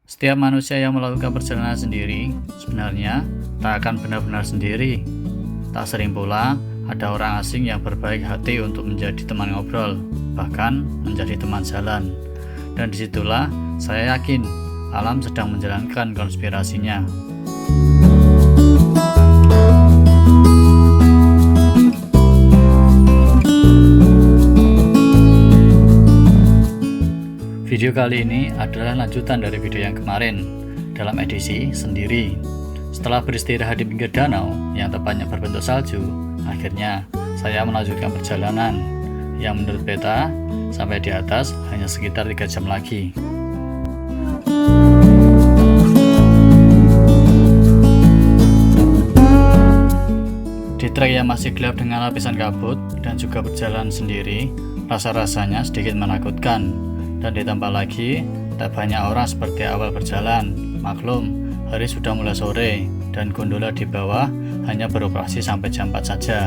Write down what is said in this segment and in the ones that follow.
Setiap manusia yang melakukan perjalanan sendiri sebenarnya tak akan benar-benar sendiri. Tak sering pula ada orang asing yang berbaik hati untuk menjadi teman ngobrol, bahkan menjadi teman jalan. Dan disitulah saya yakin alam sedang menjalankan konspirasinya. Video kali ini adalah lanjutan dari video yang kemarin dalam edisi sendiri. Setelah beristirahat di pinggir danau yang tepatnya berbentuk salju, akhirnya saya melanjutkan perjalanan yang menurut peta sampai di atas hanya sekitar 3 jam lagi. Di trek yang masih gelap dengan lapisan kabut dan juga berjalan sendiri, rasa-rasanya sedikit menakutkan. Dan ditambah lagi, tak banyak orang seperti awal berjalan. Maklum, hari sudah mulai sore dan gondola di bawah hanya beroperasi sampai jam 4 saja.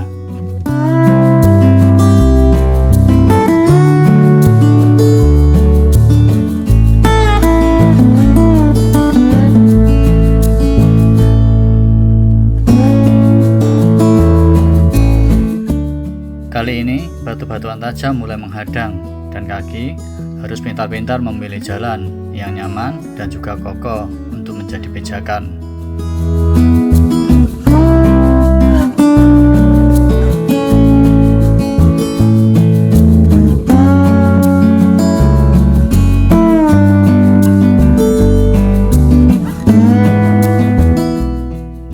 Kali ini, batu-batuan tajam mulai menghadang dan kaki harus pintar-pintar memilih jalan yang nyaman dan juga kokoh untuk menjadi pijakan.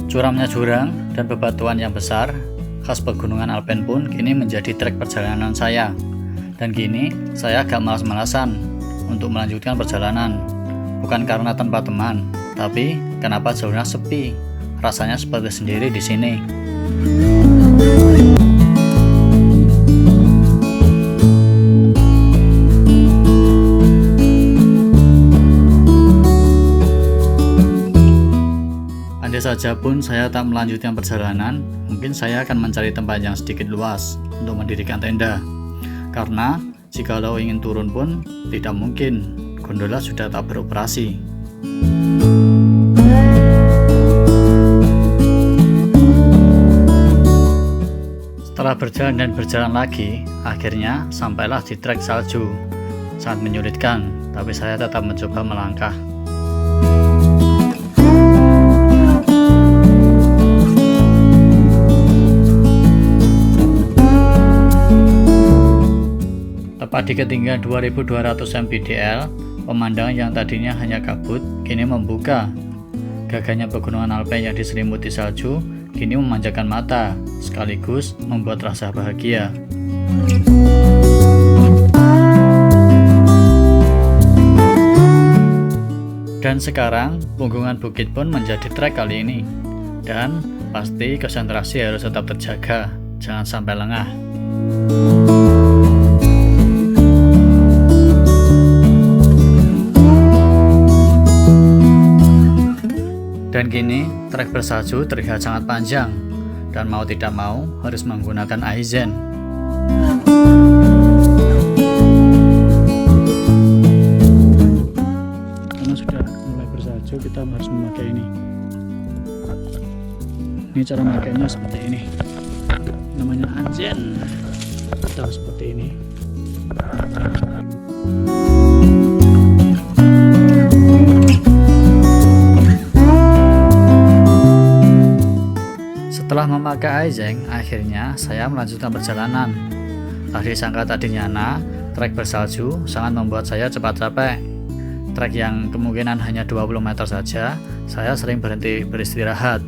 Curamnya jurang dan bebatuan yang besar khas pegunungan Alpen pun kini menjadi trek perjalanan saya. Dan kini saya agak malas-malasan untuk melanjutkan perjalanan. Bukan karena tanpa teman, tapi kenapa jalurnya sepi. Rasanya seperti sendiri di sini. Andai saja pun saya tak melanjutkan perjalanan, mungkin saya akan mencari tempat yang sedikit luas untuk mendirikan tenda. Karena jikalau ingin turun pun tidak mungkin, gondola sudah tak beroperasi. Setelah berjalan dan berjalan lagi, akhirnya sampailah di trek salju. Sangat menyulitkan, tapi saya tetap mencoba melangkah. Tepat di ketinggian 2200 mdpl, pemandangan yang tadinya hanya kabut kini membuka. Gagahnya pegunungan Alpen yang diselimuti salju kini memanjakan mata, sekaligus membuat rasa bahagia. Dan sekarang punggungan bukit pun menjadi trek kali ini. Dan pasti konsentrasi harus tetap terjaga, jangan sampai lengah. Dan kini trek bersalju terlihat sangat panjang dan mau tidak mau harus menggunakan Aizen. Karena sudah mulai bersalju, kita harus memakai ini. Ini cara memakainya seperti ini. Namanya Aizen. Kita harus seperti ini. Setelah memakai Aizen, akhirnya saya melanjutkan perjalanan. Tadi sangka tadinya trek bersalju sangat membuat saya cepat capek. Trek yang kemungkinan hanya 20 meter saja, saya sering berhenti beristirahat.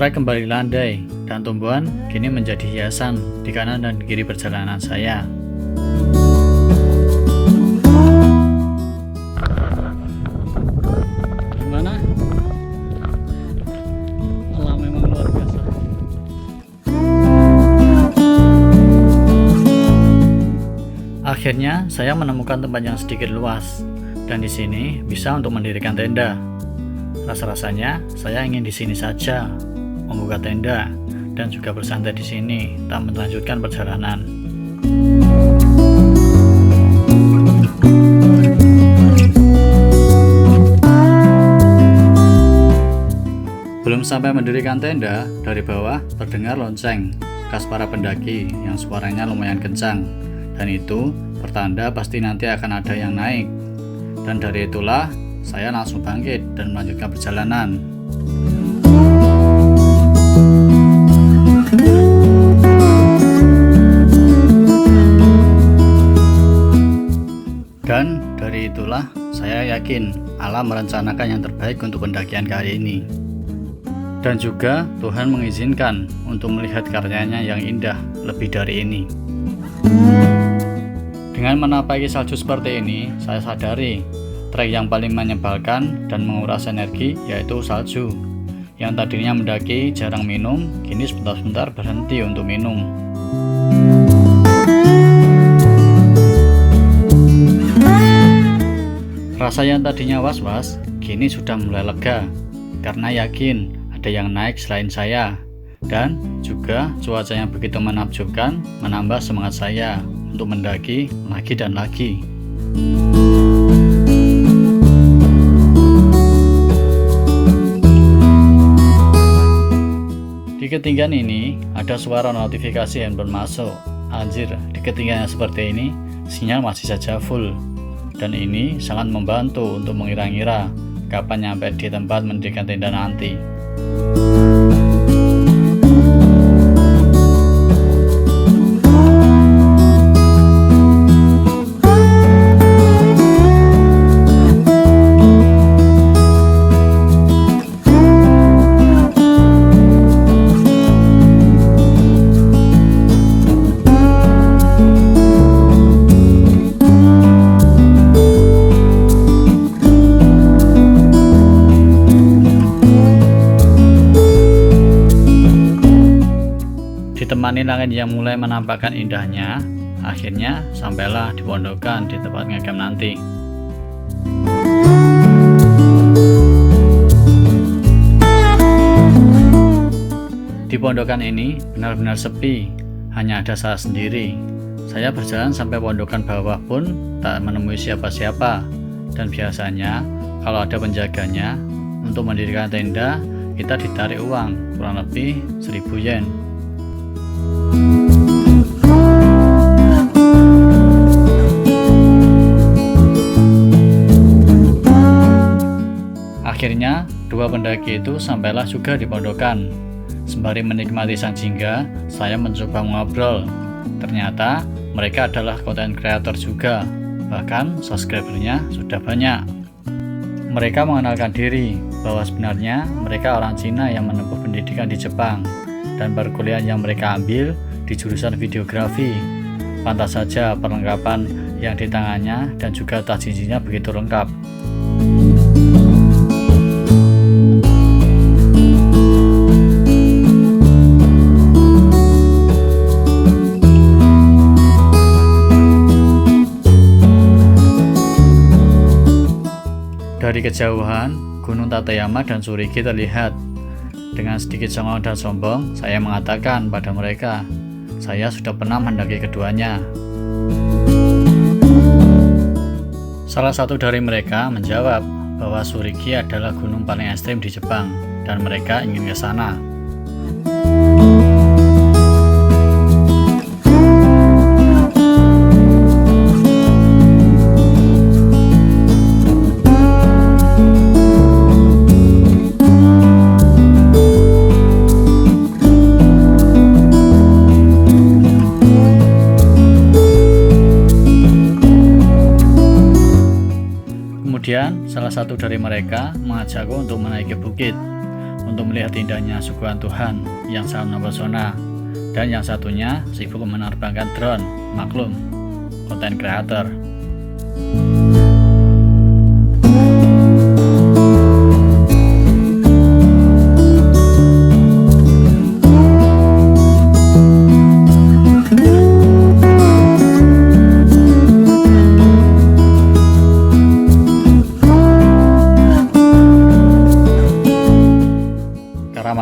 Trek kembali landai dan tumbuhan kini menjadi hiasan di kanan dan kiri perjalanan saya. Gimana? Alam memang luar biasa. Akhirnya saya menemukan tempat yang sedikit luas, dan di sini bisa untuk mendirikan tenda. Rasa-rasanya saya ingin di sini saja, membuka tenda, dan juga bersantai di sini, tak melanjutkan perjalanan. Belum sampai mendirikan tenda, dari bawah terdengar lonceng khas para pendaki yang suaranya lumayan kencang, dan itu pertanda pasti nanti akan ada yang naik. Dan dari itulah saya langsung bangkit dan melanjutkan perjalanan. Dan dari itulah saya yakin Allah merencanakan yang terbaik untuk pendakian kali ini. Dan juga Tuhan mengizinkan untuk melihat karyanya yang indah lebih dari ini. Dengan menapaki salju seperti ini, saya sadari trek yang paling menyebalkan dan menguras energi yaitu salju. Yang tadinya mendaki jarang minum, kini sebentar-sebentar berhenti untuk minum. Rasa yang tadinya was-was, kini sudah mulai lega, karena yakin ada yang naik selain saya, dan juga cuaca yang begitu menakjubkan menambah semangat saya untuk mendaki lagi dan lagi. Di ketinggian ini ada suara notifikasi handphone masuk. Anjir, di ketinggian yang seperti ini sinyal masih saja full, dan ini sangat membantu untuk mengira-ngira kapan nyampe di tempat mendirikan tenda nanti. Ditemani langit yang mulai menampakkan indahnya, akhirnya sampailah di pondokan di tempat ngecamp nanti. Di pondokan ini benar-benar sepi, hanya ada saya sendiri. Saya berjalan sampai pondokan bawah pun tak menemui siapa-siapa, dan biasanya kalau ada penjaganya untuk mendirikan tenda, kita ditarik uang kurang lebih 1.000 yen. Akhirnya, dua pendaki itu sampailah juga di pondokan. Sembari menikmati sang jingga, saya mencoba ngobrol. Ternyata mereka adalah konten kreator juga, bahkan subscribernya sudah banyak. Mereka mengenalkan diri bahwa sebenarnya mereka orang Cina yang menempuh pendidikan di Jepang, dan perkuliahan yang mereka ambil di jurusan videografi. Pantas saja perlengkapan yang di tangannya dan juga tas cincinnya begitu lengkap. Dari kejauhan, Gunung Tateyama dan Tsuriki terlihat. Dengan sedikit songong dan sombong, saya mengatakan pada mereka, saya sudah pernah mendaki keduanya. Salah satu dari mereka menjawab bahwa Tsuriki adalah gunung paling ekstrim di Jepang, dan mereka ingin ke sana. Kemudian salah satu dari mereka mengajakku untuk menaiki bukit untuk melihat indahnya suguhan Tuhan yang sangat mempesona, dan yang satunya sibuk menerbangkan drone. Maklum, konten kreator.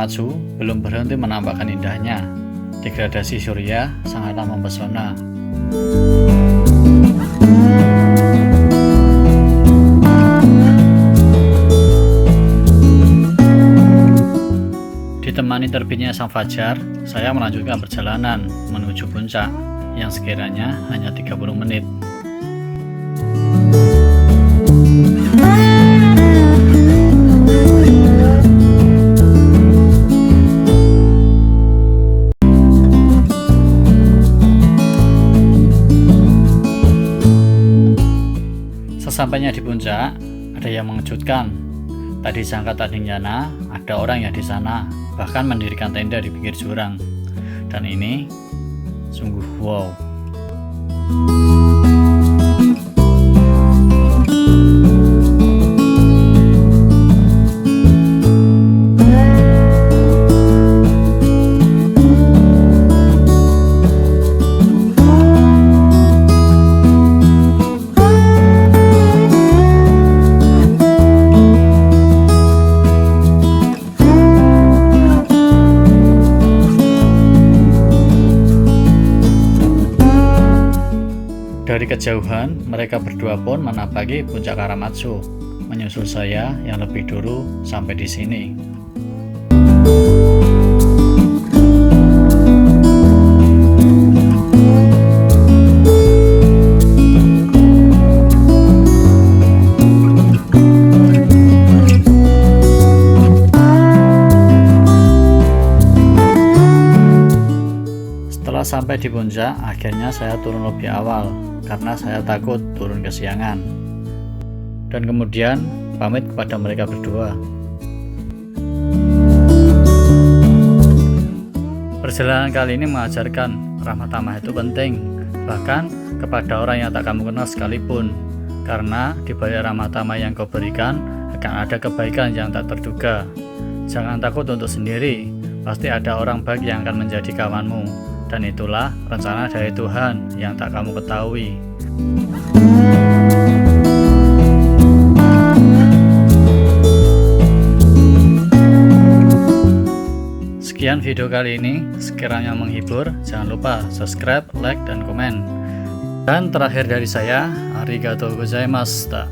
Karamazhu belum berhenti menampakkan indahnya. Degradasi surya sangatlah mempesona. Ditemani terbitnya sang fajar, saya melanjutkan perjalanan menuju puncak yang sekiranya hanya 30 menit. Sesampainya di puncak, ada yang mengejutkan. Tadi sangka tadinya ada orang yang di sana, bahkan mendirikan tenda di pinggir jurang. Dan ini sungguh wow. Dari kejauhan, mereka berdua pun menapaki puncak Karamazhu, menyusul saya yang lebih dulu sampai di sini. Setelah sampai di puncak, akhirnya saya turun lebih awal karena saya takut turun kesiangan. Dan kemudian pamit kepada mereka berdua. Perjalanan kali ini mengajarkan ramah tamah itu penting, bahkan kepada orang yang tak kamu kenal sekalipun. Karena di balik ramah tamah yang kau berikan akan ada kebaikan yang tak terduga. Jangan takut untuk sendiri, pasti ada orang baik yang akan menjadi kawanmu. Dan itulah rencana dari Tuhan yang tak kamu ketahui. Sekian video kali ini, sekiranya menghibur, jangan lupa subscribe, like, dan komen. Dan terakhir dari saya, arigatou gozaimashita.